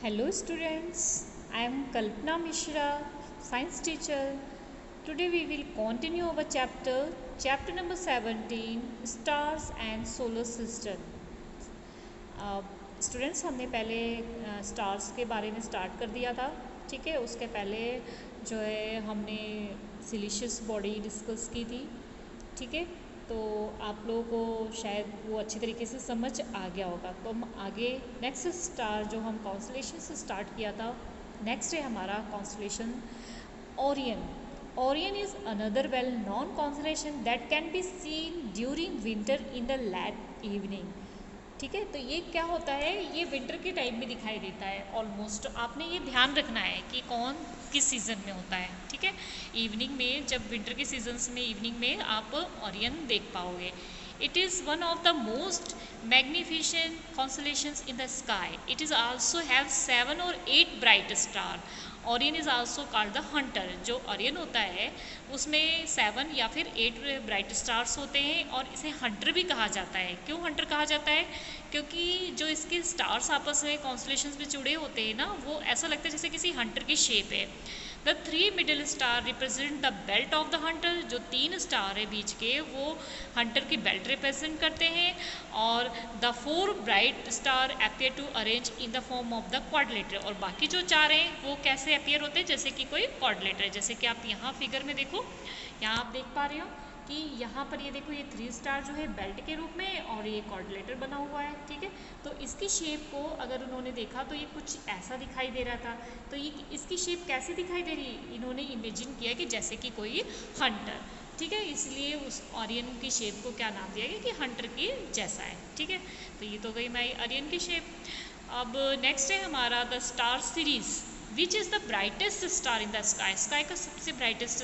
Hello students, I am Kalpana Mishra, science teacher. Today we will continue our chapter number 17, stars and solar system. Students हमने पहले stars के बारे में start कर दिया था, ठीक है। उसके पहले जो है हमने सिलिशियस बॉडी डिस्कस की थी, ठीक है। तो आप लोगों को शायद वो अच्छी तरीके से समझ आ गया होगा। तो हम आगे नेक्स्ट स्टार जो हम कॉन्स्टलेशन से स्टार्ट किया था, नेक्स्ट है हमारा constellation Orion. Orion is another well known constellation that can be seen during winter in the late evening, ठीक है। तो ये क्या होता है, ये विंटर के टाइम में दिखाई देता है ऑलमोस्ट। आपने ये ध्यान रखना है कि कौन किस सीज़न में होता है, ठीक है। इवनिंग में, जब विंटर के सीजन्स में इवनिंग में आप ओरियन देख पाओगे। It is one of the most magnificent constellations in the sky. It is also have 7 और 8 bright star. Orion is also called the Hunter. जो ओरियन होता है उसमें 7 या फिर 8 ब्राइट स्टार्स होते हैं और इसे हंटर भी कहा जाता है। क्यों हंटर कहा जाता है? क्योंकि जो इसके स्टार्स आपस में कॉन्स्टलेशंस में जुड़े होते हैं ना, वो ऐसा लगता है जैसे किसी हंटर की शेप है। The 3 middle star represent the belt of the Hunter. जो 3 स्टार है बीच के, वो हंटर की बेल्ट रिप्रेजेंट करते हैं। और the 4 bright star appear to arrange in the form of the quadrilateral. और बाकी जो 4 हैं वो कैसे अपियर होते हैं? जैसे कि कोई क्वाड्रिलेटर। जैसे कि आप यहाँ फिगर में देखो, यहाँ आप देख पा रहे हो कि यहाँ पर ये देखो, ये 3 स्टार जो है बेल्ट के रूप में और ये क्वाड्रिलेटर बना हुआ है, ठीक है। तो इसकी शेप को अगर उन्होंने देखा तो ये कुछ ऐसा दिखाई दे रहा था। तो ये इसकी शेप कैसे दिखाई दे रही है? इन्होंने इमेजिन किया कि जैसे कि कोई हंटर, ठीक है। इसलिए उस ओरियन की शेप को क्या नाम दिया गया कि हंटर की जैसा है, ठीक है। तो ये तो गई हमारी ओरियन की शेप। अब नेक्स्ट है हमारा the star Sirius. Which is the brightest star in the sky. Sky का सबसे ब्राइटेस्ट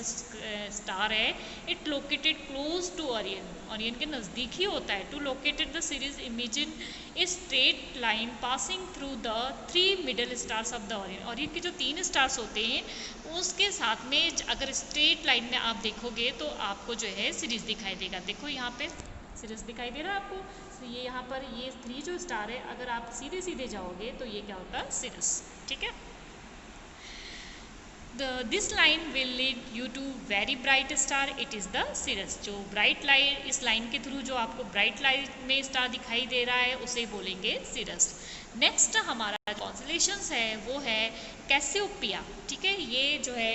स्टार है। It located close to Orion. Orion के नज़दीक ही होता है। To located the Sirius imagine a straight line passing through the 3 middle stars of the Orion. Orion के जो 3 स्टार्स होते हैं उसके साथ में अगर स्ट्रेट लाइन में आप देखोगे तो आपको जो है सीरीज दिखाई देगा। देखो यहाँ पे सीरीज दिखाई दे रहा है आपको। तो ये यहाँ पर ये 3 जो स्टार है, अगर आप सीधे सीधे जाओगे तो ये क्या होता है? सीरीज, ठीक है। This line will lead you to very bright star. It is the Sirius. जो ब्राइट लाइट, इस लाइन के थ्रू जो आपको ब्राइट लाइट में स्टार दिखाई दे रहा है उसे बोलेंगे सिरस। नेक्स्ट हमारा कॉन्स्टलेशंस है वो है कैसियोपिया, ठीक है। ये जो है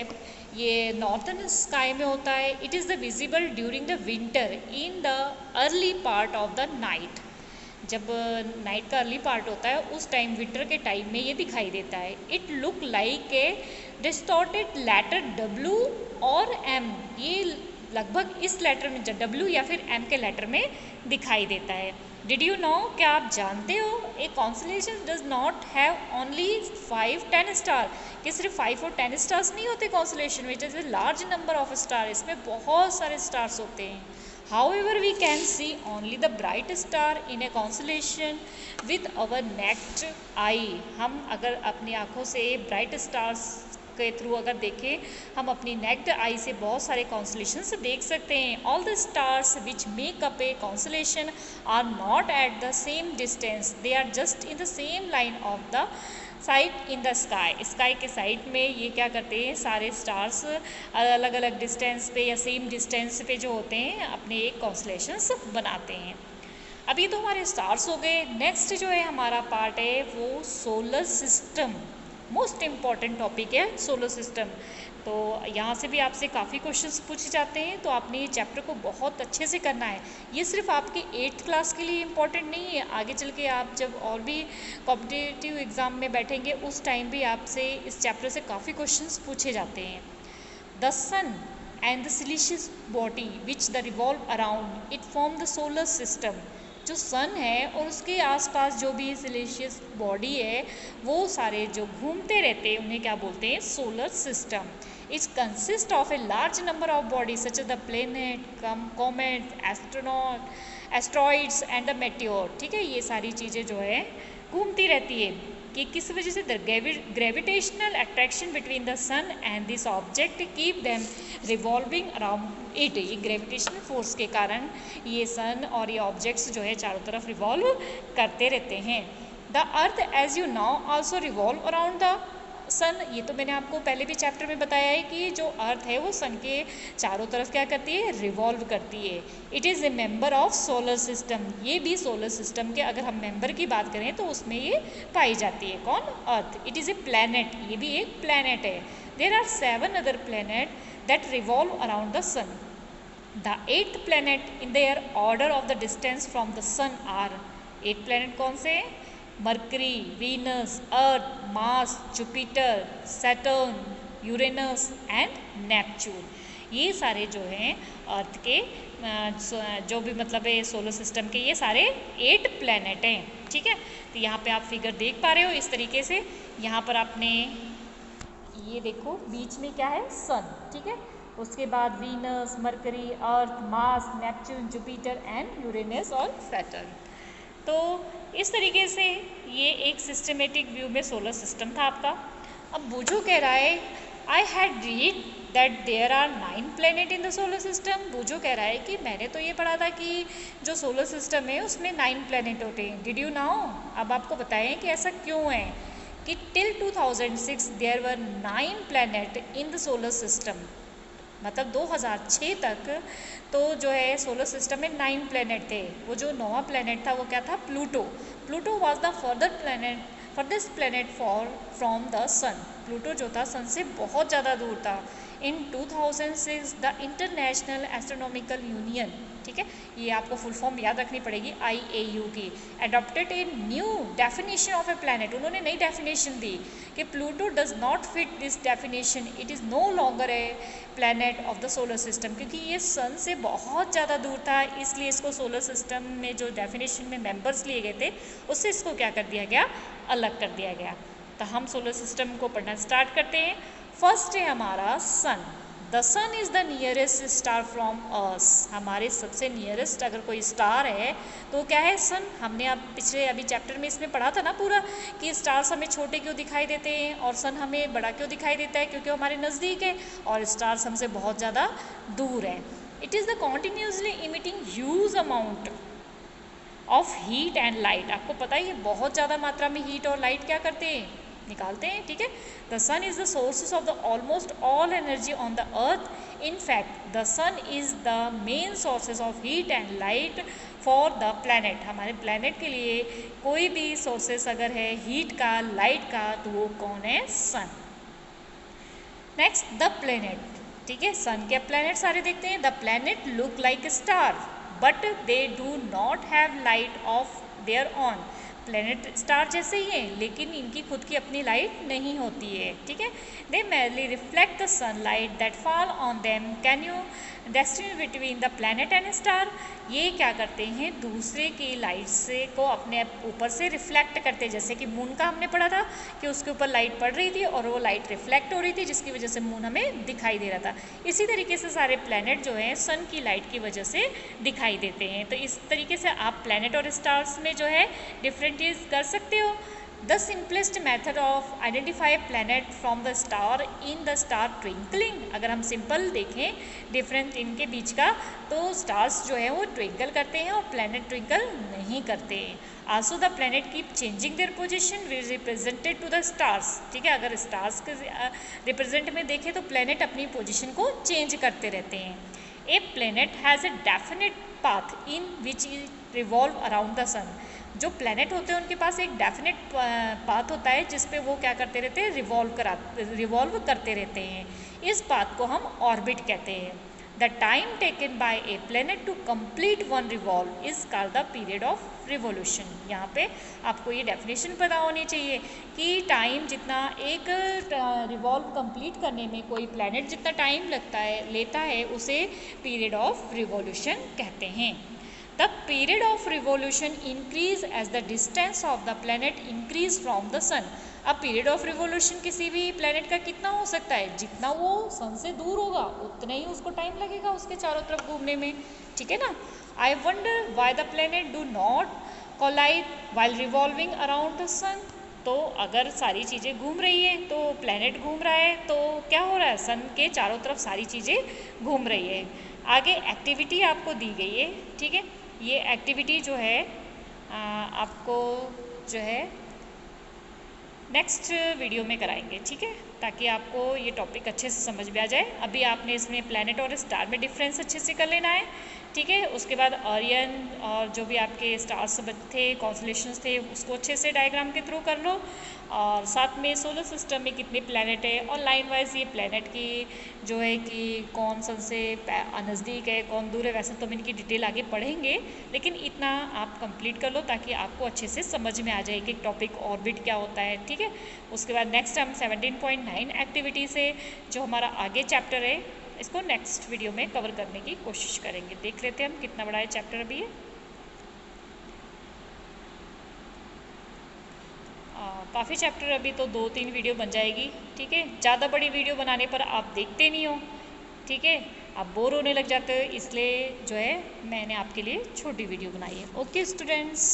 ये नॉर्थर्न स्काई में होता है। It is the visible during the winter in the early part of the night. जब नाइट का अर्ली पार्ट होता है उस टाइम, विंटर के टाइम में ये दिखाई देता है। It look like a distorted letter W और एम। ये लगभग इस लेटर में डब्ल्यू या फिर एम के लेटर में दिखाई देता है। डिड यू नो, क्या आप जानते हो, a constellation does not have only 5-10 star. कि सिर्फ 5 और 10 स्टार्स नहीं होते कॉन्स्टलेशन में, it is A large number of star. इसमें बहुत सारे स्टार्स होते हैं। However, we can see only the bright star in a constellation with our naked eye. हम अगर अपनी आँखों से ब्राइट स्टार्स के थ्रू अगर देखें, हम अपनी नेक्ड आई से बहुत सारे कॉन्स्टलेशंस देख सकते हैं। All the stars which make up a constellation are not at the same distance, they are just in the same line of the side in the sky. Sky के साइड में ये क्या करते हैं, सारे स्टार्स अलग अलग डिस्टेंस पे या सेम डिस्टेंस पे जो होते हैं अपने एक कॉन्स्टलेशंस बनाते हैं। अब ये तो हमारे स्टार्स हो गए। नेक्स्ट जो है हमारा पार्ट है वो solar system. Most important topic है सोलर सिस्टम। तो यहाँ से भी आपसे काफ़ी क्वेश्चंस पूछे जाते हैं, तो आपने ये चैप्टर को बहुत अच्छे से करना है। ये सिर्फ आपके 8th क्लास के लिए इम्पॉर्टेंट नहीं है, आगे चल के आप जब और भी कॉम्पिटिटिव एग्ज़ाम में बैठेंगे उस टाइम भी आपसे इस चैप्टर से काफ़ी क्वेश्चंस पूछे जाते हैं। The sun and the celestial body which the revolve around it form the solar system. जो सन है और उसके आसपास जो भी सिलिशियस बॉडी है वो सारे जो घूमते रहते हैं उन्हें क्या बोलते हैं? Solar system. It consist of a large number of bodies such as the planet, comet, asteroids and the meteor, ठीक है। ये सारी चीज़ें जो है घूमती रहती है कि किस वजह से? The gravitational attraction between the sun and this object keep them revolving around it. ये ग्रेविटेशनल फोर्स के कारण ये सन और ये ऑब्जेक्ट्स जो है चारों तरफ रिवॉल्व करते रहते हैं। The earth as you know also revolve around the sun. ये तो मैंने आपको पहले भी चैप्टर में बताया है कि जो अर्थ है वो सन के चारों तरफ क्या करती है, रिवॉल्व करती है। It is A member of solar system. ये भी सोलर सिस्टम के अगर हम मेंबर की बात करें तो उसमें ये पाई जाती है। कौन? Earth. It is a planet. ये भी एक प्लैनेट है। There are 7 other planet that revolve around the sun. The 8th planet in their order of the distance from the sun are 8 planet कौन से हैं? Mercury, Venus, earth, Mars, Jupiter, Saturn, Uranus and Neptune. ये सारे जो हैं अर्थ के जो भी मतलब है सोलर सिस्टम के, ये सारे 8 प्लैनेट हैं। ठीक है, तो यहाँ पे आप फिगर देख पा रहे हो इस तरीके से। यहाँ पर आपने ये देखो बीच में क्या है, सन। ठीक है, उसके बाद Venus, Mercury, Earth, Mars, Neptune, Jupiter and Uranus और सैटर्न। तो इस तरीके से ये एक सिस्टमेटिक व्यू में सोलर सिस्टम था आपका। अब बूझो कह रहा है I had read that there are 9 planet in the solar system. Boojho कह रहा है कि मैंने तो ये पढ़ा था कि जो सोलर सिस्टम है उसमें 9 प्लैनेट होते हैं। Did you know? अब आपको बताएं कि ऐसा क्यों है कि till 2006 there were 9 planet in the solar system. मतलब 2006 तक तो जो है सोलर सिस्टम में 9 प्लैनेट थे। वो जो 9वां प्लैनेट था वो क्या था? Pluto. Pluto was the farthest planet from the sun. Pluto जो था सन से बहुत ज़्यादा दूर था। In 2006 the International Astronomical Union, ठीक है, ये आपको फुल फॉर्म याद रखनी पड़ेगी, IAU की, adopted a new definition of a planet. उन्होंने नई डेफिनेशन दी कि Pluto does not fit this definition, it is no longer a planet of the solar system. क्योंकि ये सन से बहुत ज़्यादा दूर था, इसलिए इसको सोलर सिस्टम में जो डेफिनेशन में मेंबर्स लिए गए थे उससे इसको क्या कर दिया गया? अलग कर दिया गया। तो हम सोलर सिस्टम को पढ़ना स्टार्ट करते हैं। फर्स्ट है हमारा sun. The sun is the nearest star from earth. हमारे सबसे नियरेस्ट अगर कोई स्टार है तो क्या है? सन। हमने अब पिछले अभी चैप्टर में इसमें पढ़ा था ना पूरा कि स्टार्स हमें छोटे क्यों दिखाई देते हैं और सन हमें बड़ा क्यों दिखाई देता है, क्योंकि हमारे नज़दीक है और स्टार्स हमसे बहुत ज़्यादा दूर है। It is the continuously emitting huge amount of heat and light. आपको पता है ये बहुत ज़्यादा मात्रा में हीट और लाइट क्या करते हैं? निकालते हैं। ठीक है, the sun is the sources of the almost all energy on the earth. In fact the sun is the main sources of heat and light for the planet. हमारे प्लैनेट के लिए कोई भी सोर्सेस अगर है हीट का, light का, तो वो कौन है? सन। Next the planet. ठीक है, सन के प्लैनेट सारे देखते हैं। The planet look like star but they do not have light of their own. Planet star जैसे ही हैं लेकिन इनकी खुद की अपनी लाइट नहीं होती है। ठीक है, दे merely reflect the sunlight that fall on them। Can you distinguish between the planet and star? ये क्या करते हैं? दूसरे की लाइट से को अपने ऊपर से रिफ्लेक्ट करते हैं। जैसे कि मून का हमने पढ़ा था कि उसके ऊपर लाइट पड़ रही थी और वो लाइट रिफ्लेक्ट हो रही थी जिसकी वजह से मून हमें दिखाई दे रहा था। इसी तरीके से सारे प्लैनेट जो हैं सन की लाइट की वजह से दिखाई देते हैं। तो इस तरीके से आप प्लैनेट और स्टार्स में जो है डिफरेंटिएट कर सकते हो। The simplest method of identify planet from the star in the star twinkling। अगर हम सिंपल देखें डिफरेंस इनके बीच का तो स्टार्स जो है वो ट्विंकल करते हैं और प्लैनेट ट्विंकल नहीं करते हैं। Also the planet keep changing their position represented to the stars. ठीक है, अगर स्टार्स के रिप्रेजेंट में देखें तो प्लैनेट अपनी पोजीशन को चेंज करते रहते हैं। A planet has a definite path in which it revolve around the sun. जो प्लैनेट होते हैं उनके पास एक डेफिनेट पाथ होता है जिस पे वो क्या करते रहते हैं? रिवॉल्व करते रहते हैं। इस पाथ को हम ऑर्बिट कहते हैं। The time taken by a planet to complete one revolve is called the period of revolution. यहाँ पे आपको ये डेफिनेशन पता होनी चाहिए कि टाइम जितना एक रिवॉल्व कंप्लीट करने में कोई प्लैनेट जितना टाइम लेता है उसे पीरियड ऑफ रिवोल्यूशन कहते हैं। The period of revolution increase as the distance of the planet increase from the sun। अब पीरियड ऑफ रिवोल्यूशन किसी भी प्लैनेट का कितना हो सकता है? जितना वो सन से दूर होगा उतना ही उसको टाइम लगेगा उसके चारों तरफ घूमने में। ठीक है ना। I wonder why the planet do not collide while revolving around the sun. तो अगर सारी चीज़ें घूम रही है तो प्लैनेट घूम रहा है तो क्या हो रहा है? सन के चारों तरफ सारी चीज़ें घूम रही है। आगे एक्टिविटी आपको दी गई है। ठीक है, ये एक्टिविटी जो है आपको जो है नेक्स्ट वीडियो में कराएंगे, ठीक है, ताकि आपको ये टॉपिक अच्छे से समझ में आ जाए। अभी आपने इसमें प्लैनेट और स्टार में डिफरेंस अच्छे से कर लेना है, ठीक है। उसके बाद ओरियन और जो भी आपके स्टार्स थे, कॉन्स्टलेशंस थे, उसको अच्छे से डायग्राम के थ्रू कर लो। और साथ में सोलर सिस्टम में कितने प्लैनेट है और लाइन वाइज ये प्लैनेट की जो है कि कौन सन से नज़दीक है, कौन दूर है, वैसे तो हम इनकी डिटेल आगे पढ़ेंगे, लेकिन इतना आप कंप्लीट कर लो ताकि आपको अच्छे से समझ में आ जाए कि टॉपिक ऑर्बिट क्या होता है, ठीक है। उसके बाद नेक्स्ट हम 17.9 एक्टिविटी से जो हमारा आगे चैप्टर है, इसको नेक्स्ट वीडियो में कवर करने की कोशिश करेंगे। देख लेते हैं हम कितना बड़ा है चैप्टर अभी है। काफ़ी चैप्टर, अभी तो 2-3 वीडियो बन जाएगी, ठीक है। ज़्यादा बड़ी वीडियो बनाने पर आप देखते नहीं हो, ठीक है, आप बोर होने लग जाते हो, इसलिए जो है मैंने आपके लिए छोटी वीडियो बनाई है। Okay students.